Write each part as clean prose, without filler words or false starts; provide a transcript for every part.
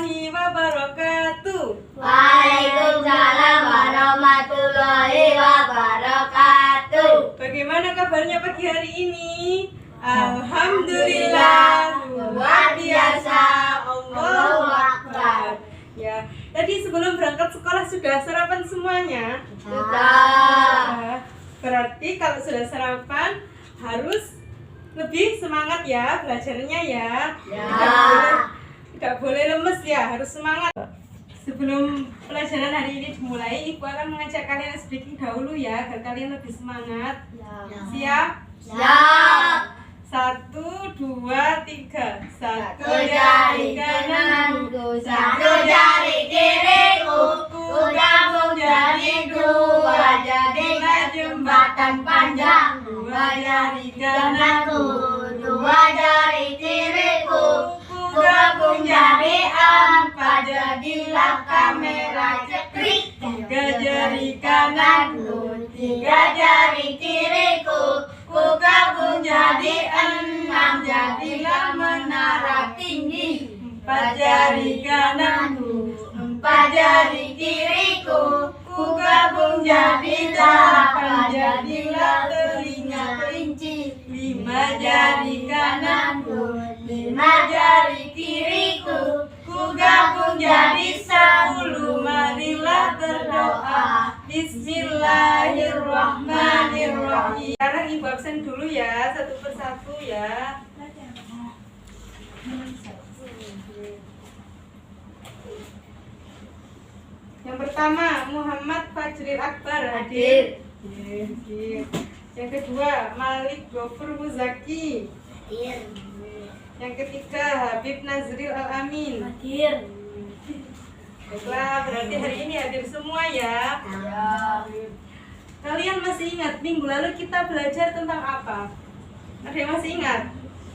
warahmatullahi wabarakatuh. Waalaikumsalam warahmatullahi wabarakatuh. Bagaimana kabarnya pagi hari ini? Alhamdulillah, luar biasa. Allahu Akbar. Ya, tadi sebelum berangkat sekolah sudah sarapan semuanya? Sudah. Berarti kalau sudah sarapan harus lebih semangat ya belajarnya ya. Tidak boleh lemes ya, harus semangat. Sebelum pelajaran hari ini dimulai, Ibu akan mengajak kalian speaking dahulu ya, agar kalian lebih semangat. Siap? Siap. 1, 2, 3. Satu jari kananku, satu jari kiriku, ku gabung jadi dua, jadilah jembatan panjang. Dua jari kananku, dua jari kiriku, ku gabung jadi empat, jadilah kamera cekrik. Tiga jari kananku, Tiga jari kiriku, ku gabung jadi enam, jadilah menara tinggi. empat jari kananku, Empat jari kiriku, ku gabung jadi delapan, jadilah telinga kelinci. lima jari kananku, Lima jari kiriku, ku gabung jadi 10. marilah berdoa. Bismillahirrahmanirrahim. Sekarang Ibu absen dulu ya, satu persatu ya. Yang pertama, Muhammad Fajril Akbar hadir. Yang kedua, Malik Gofur Muzaki. Yang ketiga, Habib Nazril Al-Amin. Baiklah, berarti hari ini hadir semua ya. Kalian masih ingat minggu lalu kita belajar tentang apa? Ada yang masih ingat?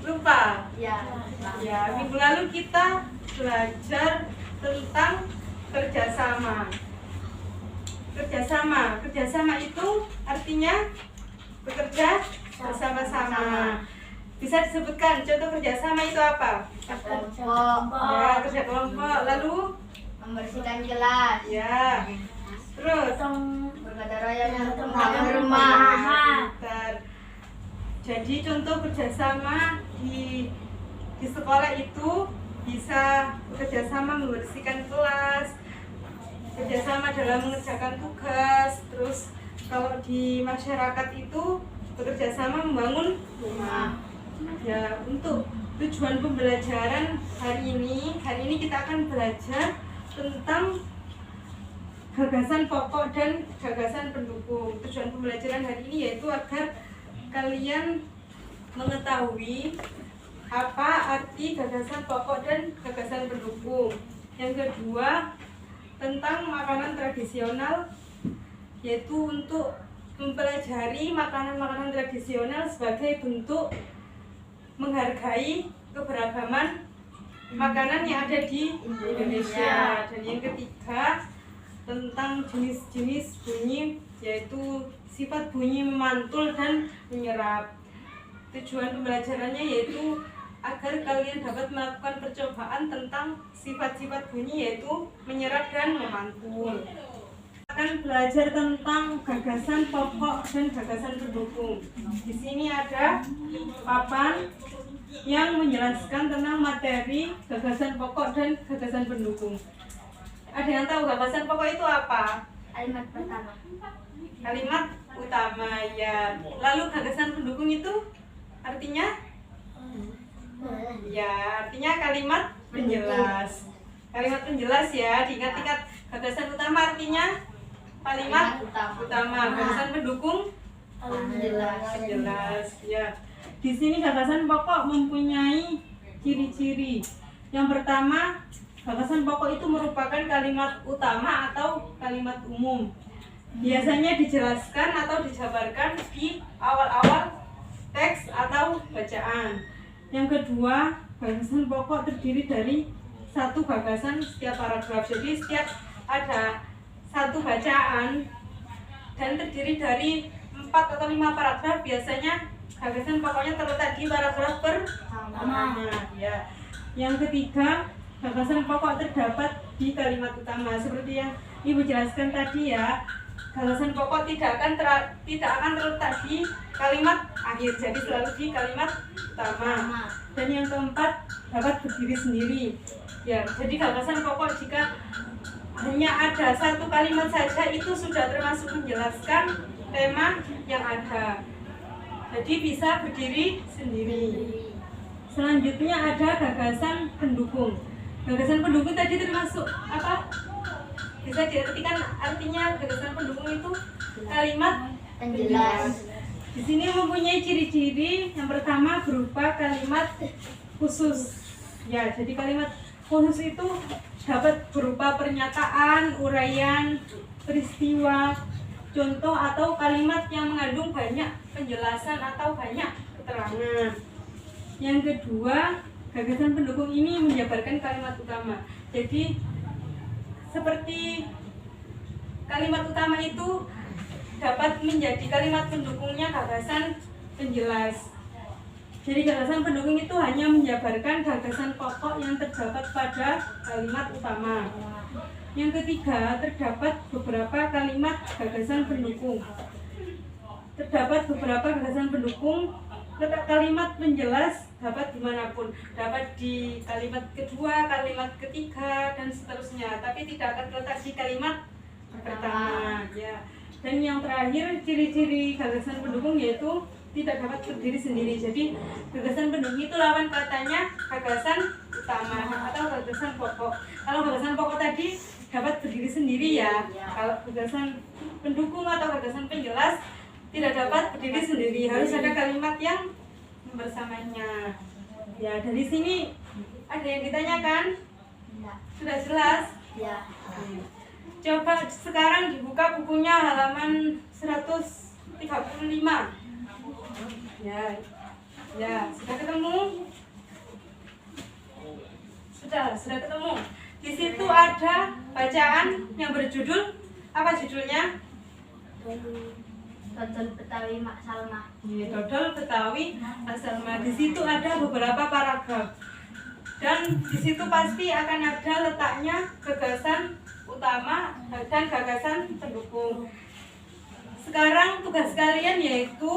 Lupa? Ya, minggu lalu kita belajar tentang kerjasama. Kerjasama itu artinya bekerja bersama-sama. Bisa disebutkan contoh kerjasama itu apa? Ya, kerja kelompok. Lalu Membersihkan kelas. ya, terus Bergotong royong untuk membangun rumah. Bentar. Jadi contoh kerjasama di sekolah itu bisa bekerjasama membersihkan kelas, kerjasama dalam mengerjakan tugas. Terus kalau di masyarakat itu bekerjasama membangun rumah. Ya, untuk tujuan pembelajaran hari ini kita akan belajar tentang gagasan pokok dan gagasan pendukung. Tujuan pembelajaran hari ini yaitu agar kalian mengetahui apa arti gagasan pokok dan gagasan pendukung. Yang kedua, tentang makanan tradisional, yaitu untuk mempelajari makanan-makanan tradisional sebagai bentuk menghargai keberagaman makanan yang ada di Indonesia. Dan yang ketiga, tentang jenis-jenis bunyi, yaitu sifat bunyi memantul dan menyerap. Tujuan pembelajarannya yaitu agar kalian dapat melakukan percobaan tentang sifat-sifat bunyi, yaitu menyerap dan memantul. Akan belajar tentang gagasan pokok dan gagasan pendukung. Di sini ada papan yang menjelaskan tentang materi gagasan pokok dan gagasan pendukung. Ada yang tahu gagasan pokok itu apa? Kalimat pertama. Kalimat utama ya. Lalu gagasan pendukung itu artinya? Ya, artinya kalimat penjelas. Kalimat penjelas ya, diingat-ingat. Gagasan utama artinya kalimat utama. Gagasan pendukung penjelas ya. Di sini gagasan pokok mempunyai ciri-ciri. Yang pertama, gagasan pokok itu merupakan kalimat utama atau kalimat umum. Biasanya dijelaskan atau dijabarkan di awal-awal teks atau bacaan. Yang kedua, gagasan pokok terdiri dari satu gagasan setiap paragraf. Jadi setiap ada satu bacaan dan terdiri dari 4 atau 5 paragraf, biasanya gagasan pokoknya terletak di paragraf pertama ya. Yang ketiga, gagasan pokok terdapat di kalimat utama. Seperti yang Ibu jelaskan tadi ya, gagasan pokok tidak akan terletak di kalimat akhir, jadi selalu di kalimat utama. Dan yang keempat, dapat berdiri sendiri. Ya, jadi gagasan pokok jika hanya ada satu kalimat saja itu sudah termasuk menjelaskan tema yang ada. Jadi bisa berdiri sendiri. Selanjutnya ada gagasan pendukung. Gagasan pendukung tadi termasuk apa? Bisa diartikan artinya gagasan pendukung itu kalimat Penjelas. di sini mempunyai ciri-ciri. Yang pertama berupa kalimat khusus. Ya, jadi kalimat khusus itu dapat berupa pernyataan, uraian, peristiwa, contoh atau kalimat yang mengandung banyak penjelasan atau banyak keterangan. Yang kedua, gagasan pendukung ini menjabarkan kalimat utama. Jadi seperti kalimat utama itu dapat menjadi kalimat pendukungnya gagasan penjelas. Jadi gagasan pendukung itu hanya menjabarkan gagasan pokok yang terdapat pada kalimat utama. Yang ketiga, terdapat beberapa kalimat gagasan pendukung. Terdapat beberapa gagasan pendukung. Letak kalimat penjelas dapat dimanapun, dapat di kalimat kedua, kalimat ketiga, dan seterusnya. Tapi tidak akan terletak di kalimat pertama. Ya. Dan yang terakhir, ciri-ciri gagasan pendukung yaitu tidak dapat berdiri sendiri. Jadi gagasan pendukung itu lawan katanya gagasan utama atau gagasan pokok. Kalau gagasan pokok tadi dapat berdiri sendiri ya. Kalau gagasan pendukung atau gagasan penjelas tidak dapat berdiri sendiri, harus ada kalimat yang bersamanya. Ya, dari sini ada yang ditanyakan? Sudah jelas? Ya. Coba sekarang dibuka bukunya halaman 135. Ya, sudah ketemu? Sudah ketemu. Di situ ada bacaan yang berjudul apa judulnya? Dodol Betawi Mak Salma. Dodol Betawi Mak Salma. Di situ ada beberapa paragraf. Dan di situ pasti akan ada letaknya gagasan utama dan gagasan pendukung. Sekarang tugas kalian yaitu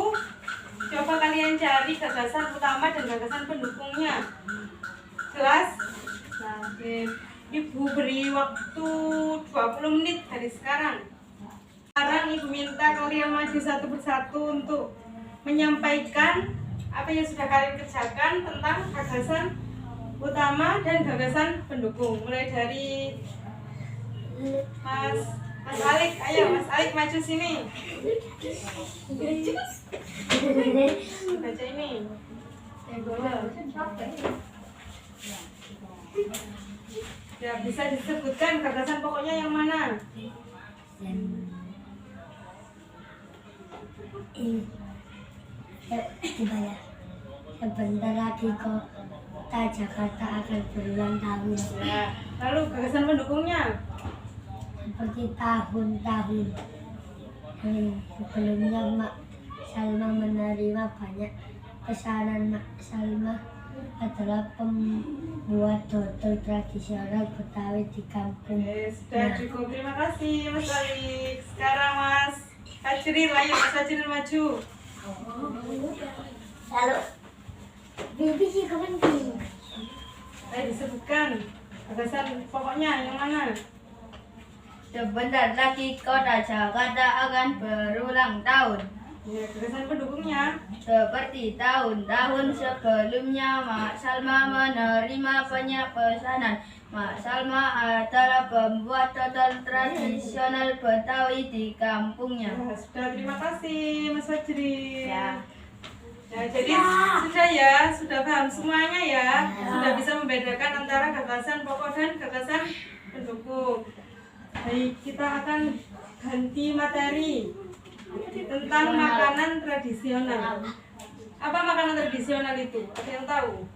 coba kalian cari gagasan utama dan gagasan pendukungnya. Jelas? Oke. Ibu beri waktu 20 menit dari sekarang. Sekarang Ibu minta kalian maju satu persatu untuk menyampaikan apa yang sudah kalian kerjakan tentang gagasan utama dan gagasan pendukung. Mulai dari Mas Alik, ayo Mas Alik maju sini. Baca ini. Ya, bisa disebutkan gagasan pokoknya yang mana? Coba ya, sebentar lagi kota Jakarta akan berulang tahun. Ya, lalu gagasan pendukungnya? Seperti tahun-tahun sebelumnya Mak Salma menerima banyak pesanan. Mak Salma adalah pembuat dodol tradisional Betawi di kampung. Sudah cukup, terima kasih Mas Alik. Sekarang Mas Fajril, ayo Mas Fajril maju. Lalu bibi sih kapan sih? Ayo disebutkan gagasan pokoknya yang mana? Sebentar lagi kota Jakarta akan berulang tahun. Ya, gagasan pendukungnya? Seperti tahun-tahun sebelumnya, Mak Salma menerima banyak pesanan. Mak Salma adalah pembuat dodol tradisional Betawi di kampungnya. Ya, sudah, terima kasih Mas Fajril. Ya. Ya, jadi sudah paham semuanya ya. Sudah bisa membedakan antara gagasan pokok dan gagasan pendukung. Baik, kita akan ganti materi tentang makanan tradisional. Apa makanan tradisional itu? Ada yang tahu?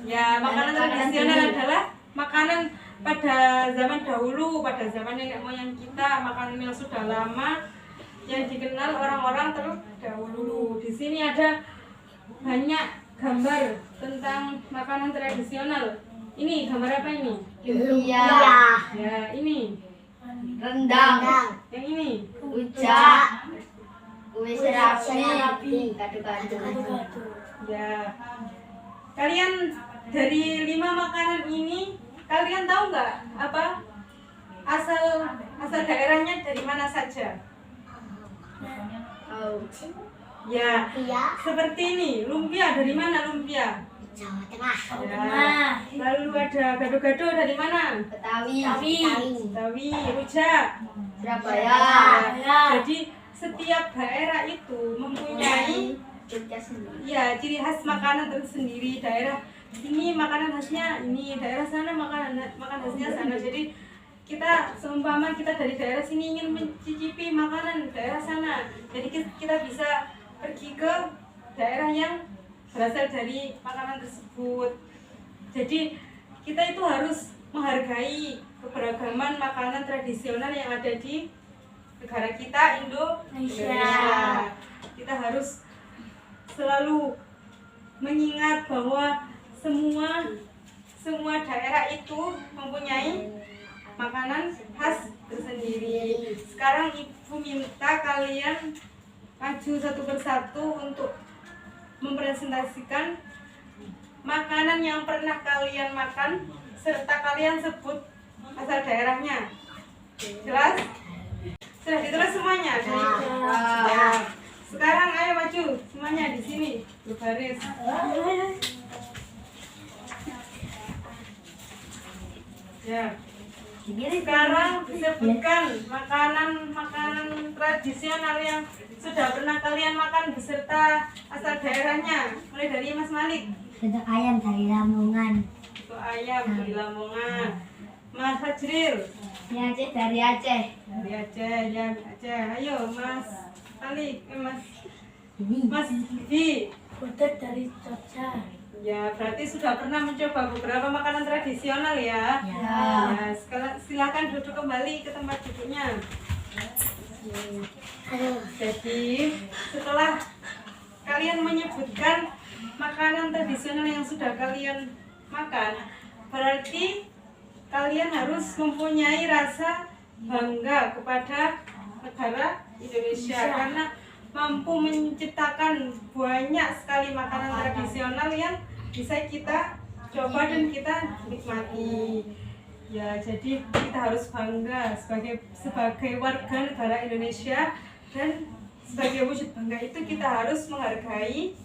Ya, makanan tradisional adalah makanan pada zaman dahulu, pada zaman nenek moyang kita, makanan yang sudah lama yang dikenal orang-orang terdahulu. Di sini ada banyak gambar tentang makanan tradisional. Ini gambar apa ini? Lumpia, Ya, ini. rendang, Yang ini. rujak, kue serapi, gado-gado. Ya. Kalian dari 5 makanan ini, kalian tahu nggak apa asal daerahnya dari mana saja? Oh, Ya, Iya. seperti ini. Lumpia dari mana lumpia? Jawa Tengah. Ya. Lalu ada gado-gado dari mana? Betawi, Betawi, rujak. Surabaya, Ya. Jadi setiap daerah itu mempunyai ya ciri khas makanan tersendiri. Daerah sini makanan khasnya ini, daerah sana makanan khasnya sana. Jadi kita seumpama kita dari daerah sini ingin mencicipi makanan daerah sana, jadi kita bisa pergi ke daerah yang berasal dari makanan tersebut. Jadi kita itu harus menghargai keberagaman makanan tradisional yang ada di negara kita, Indonesia. Kita harus selalu mengingat bahwa semua daerah itu mempunyai makanan khas tersendiri. Sekarang Ibu minta kalian maju satu persatu untuk mempresentasikan makanan yang pernah kalian makan serta kalian sebut asal daerahnya. Jelas? Sudah ditulis semuanya? Ya. Sekarang ayo maju semuanya di sini berbaris. Ya. Sekarang disebutkan makanan tradisional yang sudah pernah kalian makan beserta asal daerahnya. Mulai dari Mas Malik. Soto ayam dari Lamongan. Soto ayam dari Lamongan. Mas Fajril Aceh dari Aceh. dari Aceh, ya Aceh. Ayo Mas Malik, Mas Ini Vivi. butet dari Jogja. Ya, berarti sudah pernah mencoba beberapa makanan tradisional ya. Ya. Silakan duduk kembali ke tempat duduknya. Aduh. Jadi, setelah kalian menyebutkan makanan tradisional yang sudah kalian makan, berarti kalian harus mempunyai rasa bangga kepada negara Indonesia karena mampu menciptakan banyak sekali makanan tradisional yang bisa kita coba dan kita nikmati. Ya, jadi kita harus bangga sebagai warga negara Indonesia, dan sebagai wujud bangga itu kita harus menghargai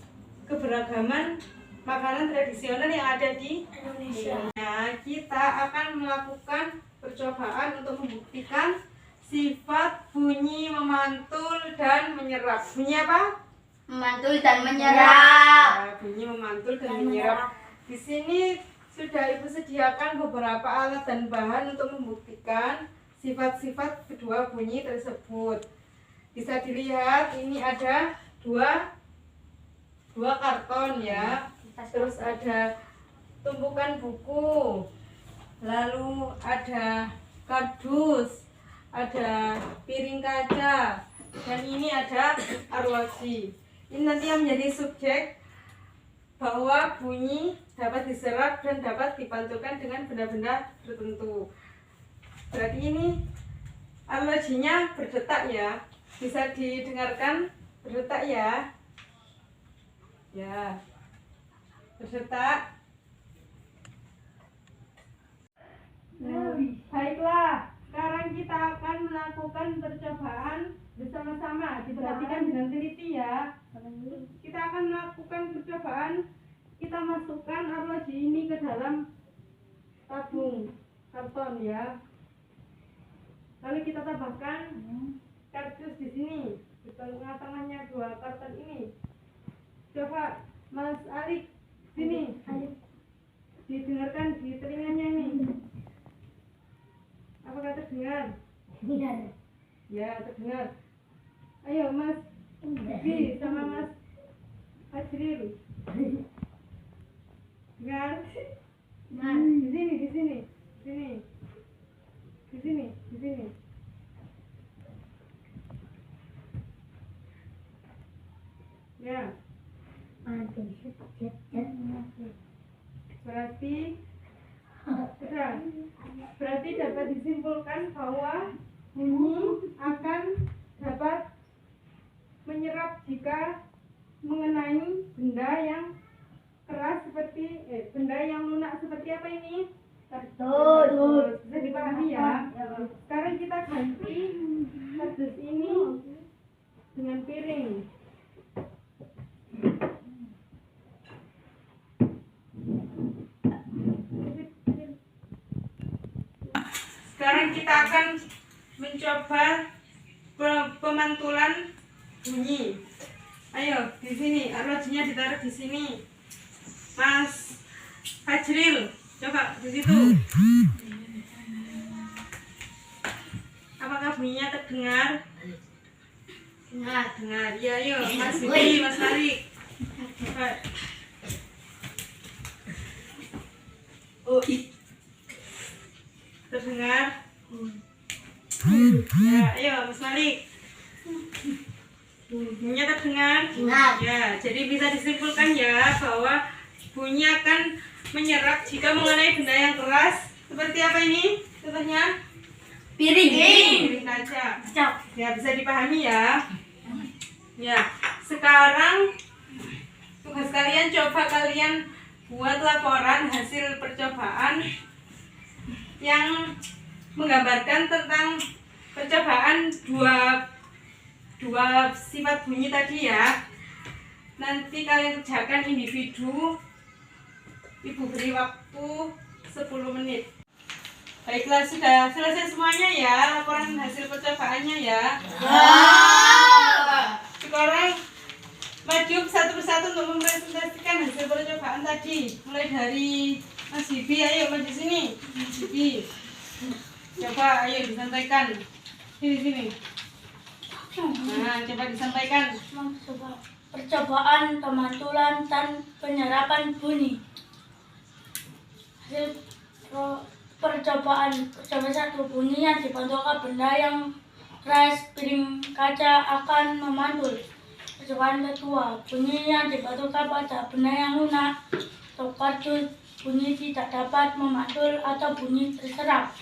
keberagaman makanan tradisional yang ada di Indonesia. Nah, kita akan melakukan percobaan untuk membuktikan sifat bunyi memantul dan menyerap. Bunyi apa? Memantul dan menyerap. Ya, bunyi memantul dan menyerap. Di sini sudah Ibu sediakan beberapa alat dan bahan untuk membuktikan sifat-sifat kedua bunyi tersebut. Bisa dilihat ini ada dua karton ya. Terus ada tumpukan buku. Lalu ada kardus, ada piring kaca, dan ini ada arloji. Ini nanti yang menjadi subjek bahwa bunyi dapat diserap dan dapat dipantulkan dengan benda-benda tertentu. Berarti ini arlojinya berdetak ya. Bisa didengarkan berdetak ya. Ya. Berdetak. Baiklah. Sekarang kita akan melakukan percobaan bersama-sama. Diperhatikan dengan teliti ya. Kita akan melakukan percobaan. Kita masukkan arloji ini ke dalam tabung karton ya. Lalu kita tambahkan kardus di sini. Di tengah-tengahnya dua karton ini. Coba Mas Alik sini. Didengarkan di telinganya ini. Apakah terdengar? Dengar. Ya, terdengar. Ayo Mas Vivi sama Mas Fajril. Dengar? Di sini, di sini, sini, di sini, di sini. Ya, Aduh, berarti Sudah. Berarti dapat disimpulkan bahwa bunyi akan dapat menyerap jika mengenai benda yang keras seperti benda yang lunak seperti apa ini? Kardus. Bisa dipahami ya. Sekarang kita ganti kardus ini dengan piring. Sekarang kita akan mencoba pemantulan bunyi. Ayo, di sini arlojinya ditaruh di sini. Mas Fajril, coba di situ. Apakah bunyinya terdengar? Dengar. Ya, ayo, Mas Bibi, Mas Farid. Coba. Terdengar? Ya, ayo Mas Malik. Bunyinya terdengar? Dengar. Ya, jadi bisa disimpulkan ya bahwa bunyi akan menyerap jika mengenai benda yang keras. Seperti apa ini? Contohnya? Piring kaca. Ya, bisa dipahami ya. Ya, sekarang tugas kalian coba kalian buat laporan hasil percobaan yang menggambarkan tentang percobaan dua sifat bunyi tadi ya. Nanti kalian kerjakan individu. Ibu beri waktu 10 menit. Baiklah, sudah selesai semuanya ya laporan hasil percobaannya ya. Sekarang maju satu persatu untuk mempresentasikan hasil percobaan tadi. Mulai dari Mas Bibi, ayo maju sini. Bibi, coba ayo disampaikan. Sini. Nah, coba disampaikan. Percobaan pemantulan dan penyerapan bunyi. Hasil percobaan satu, bunyi yang dipantulkan benda yang keras, piring kaca akan memantul. Percobaan kedua, bunyi yang dipantulkan pada benda yang lunak atau kardus, bunyi tidak dapat memantul atau bunyi terserap.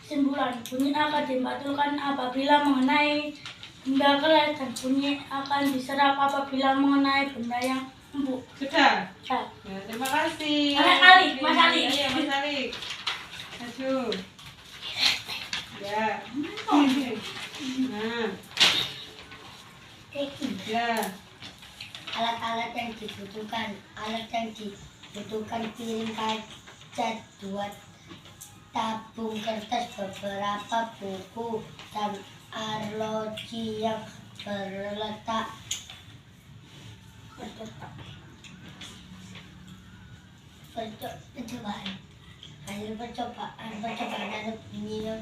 Kesimpulan, bunyi akan dipantulkan apabila mengenai benda keras dan bunyi akan diserap apabila mengenai benda yang empuk. Sudah? Ya. Ya, terima kasih. Mas Ali. Ayo Mas Ali. Maju. Ya. Nah. Ya. Alat-alat yang dibutuhkan piring kaca, 2 tabung kertas, beberapa buku dan arloji yang berletak percobaan. Hasil percobaan ada bunyi yang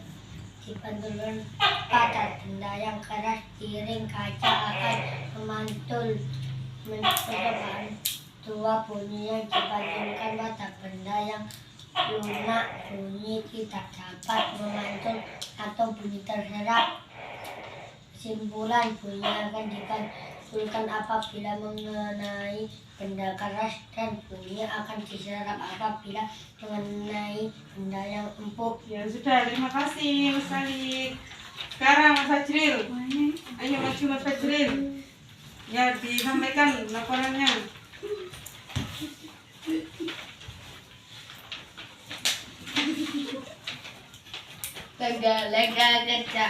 dipantulkan pada benda yang keras, piring kaca akan memantul. Percobaan 2, bunyi yang dipantulkan pada benda yang lunak, bunyi tidak dapat memantul atau bunyi terserap. Kesimpulan, bunyi akan dipantulkan apabila mengenai benda keras dan bunyi akan diserap apabila mengenai benda yang empuk. Ya sudah, terima kasih Mas Ali. Sekarang Mas Fajril. Ayo maju Mas Fajril. Ya, disampaikan laporannya. Lega kerja.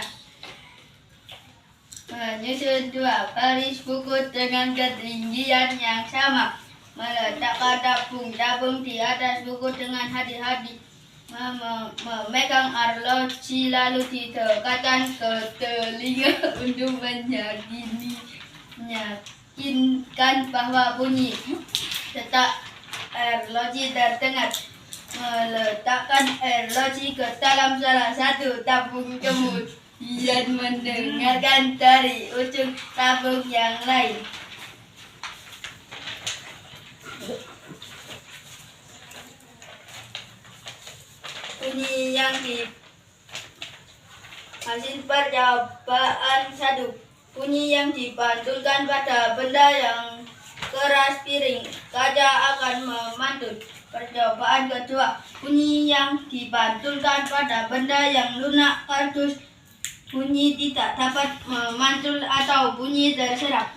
Menyusun 2 baris buku dengan ketinggian yang sama. Meletakkan tabung di atas buku dengan hati-hati. Memegang arloji lalu didekatkan ke telinga untuk meyakinkan bahwa bunyi detak arloji terdengar. Meletakkan arloji ke dalam salah satu tabung, kemudian mendengarkan dari ujung tabung yang lain. Bunyi yang di hasil percobaan 1, bunyi yang dipantulkan pada benda yang keras, piring kaca akan memantul. Percobaan kedua, bunyi yang dipantulkan pada benda yang lunak kardus. Bunyi tidak dapat memantul atau bunyi terserap.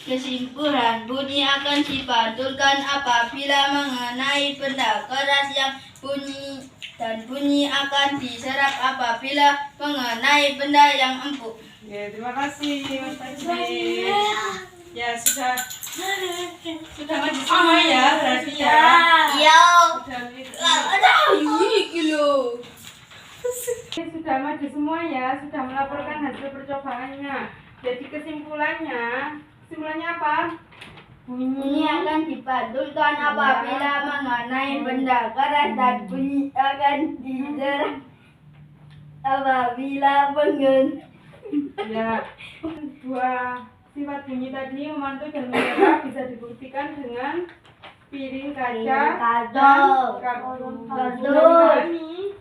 Kesimpulan, bunyi akan dipantulkan apabila mengenai benda keras yang bunyi dan bunyi akan diserap apabila mengenai benda yang empuk. Ya, terima kasih Mas Tajib. Ya, sudah maju semua ya berarti ya. Iya. Sudah Ini kilo. sudah maju semua ya, sudah melaporkan hasil percobaannya. Jadi kesimpulannya apa? Bunyi akan dipantulkan apabila mengenai benda keras dan bunyi akan diserap apabila Ya, dua sifat bunyi tadi memantul dan menyerap bisa dibuktikan dengan piring kaca dan kardus. Dipahami?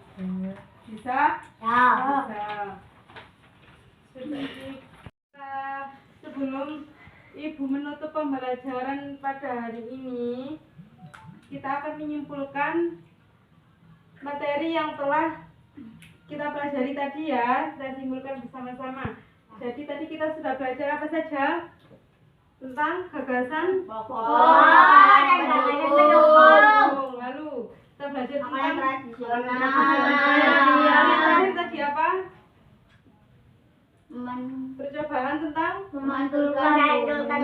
Bisa? Bisa. Sebelum Ibu menutup pembelajaran pada hari ini, kita akan menyimpulkan materi yang telah kita pelajari tadi ya, kita simpulkan bersama-sama. Jadi tadi kita sudah belajar apa saja? Tentang gagasan pendukung. Lalu kita belajar tentang terakhir tadi apa? Percobaan tentang memantulkan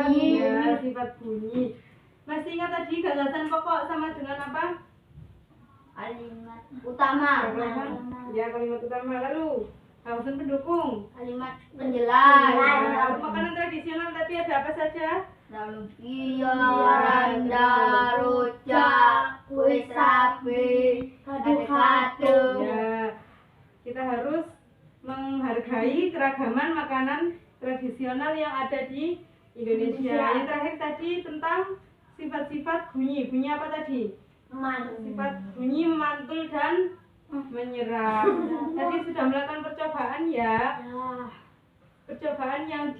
bunyi. ya, sifat bunyi. Masih ingat tadi gagasan pokok sama dengan apa? Kalimat utama. Ya, kalimat utama. Lalu gagasan pendukung. Kalimat penjelas. Lalu makanan tradisional tadi ada apa saja? Lumpia, randa, rujak, kue sapi, kado-kado. Ya, kita harus menghargai keragaman makanan tradisional yang ada di Indonesia. Yang terakhir tadi tentang sifat-sifat bunyi. Bunyi apa tadi? Sifat bunyi memantul dan menyerap. Tadi sudah melakukan percobaan ya. Percobaan yang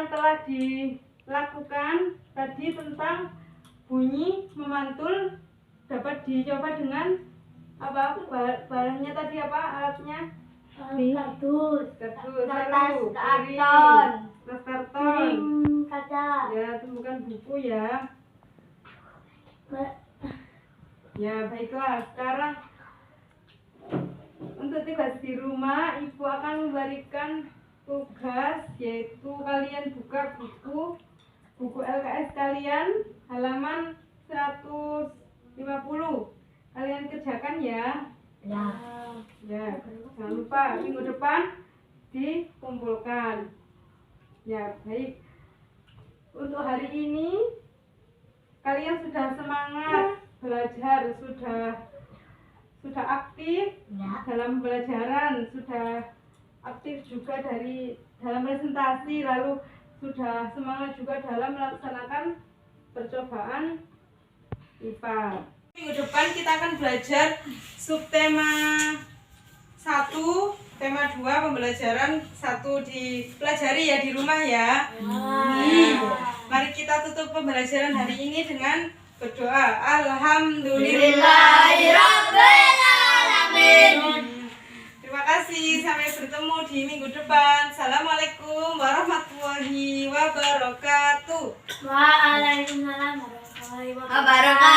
telah dilakukan tadi tentang bunyi memantul dapat dicoba dengan apa? Barangnya tadi apa? Alatnya? Kardus, Kardus, Kertas lalu karton. kertas karton. kaca. Ya, itu bukan buku ya. Ya, baiklah. Sekarang untuk tugas di rumah, Ibu akan memberikan tugas, yaitu kalian buka buku LKS kalian halaman 150. Kalian kerjakan ya. Ya, jangan lupa minggu depan dikumpulkan. Ya, baik. Untuk hari ini kalian sudah semangat belajar, sudah aktif dalam pembelajaran, sudah aktif juga dalam presentasi, lalu sudah semangat juga dalam melaksanakan percobaan IPA. Minggu depan kita akan belajar subtema 1, tema 2, pembelajaran 1 dipelajari ya di rumah ya. Mari kita tutup pembelajaran hari ini dengan berdoa. Alhamdulillahirrabbilalamin. Terima kasih, sampai bertemu di minggu depan. Assalamualaikum warahmatullahi wabarakatuh. Waalaikumsalam warahmatullahi wabarakatuh. Wabarakatuh.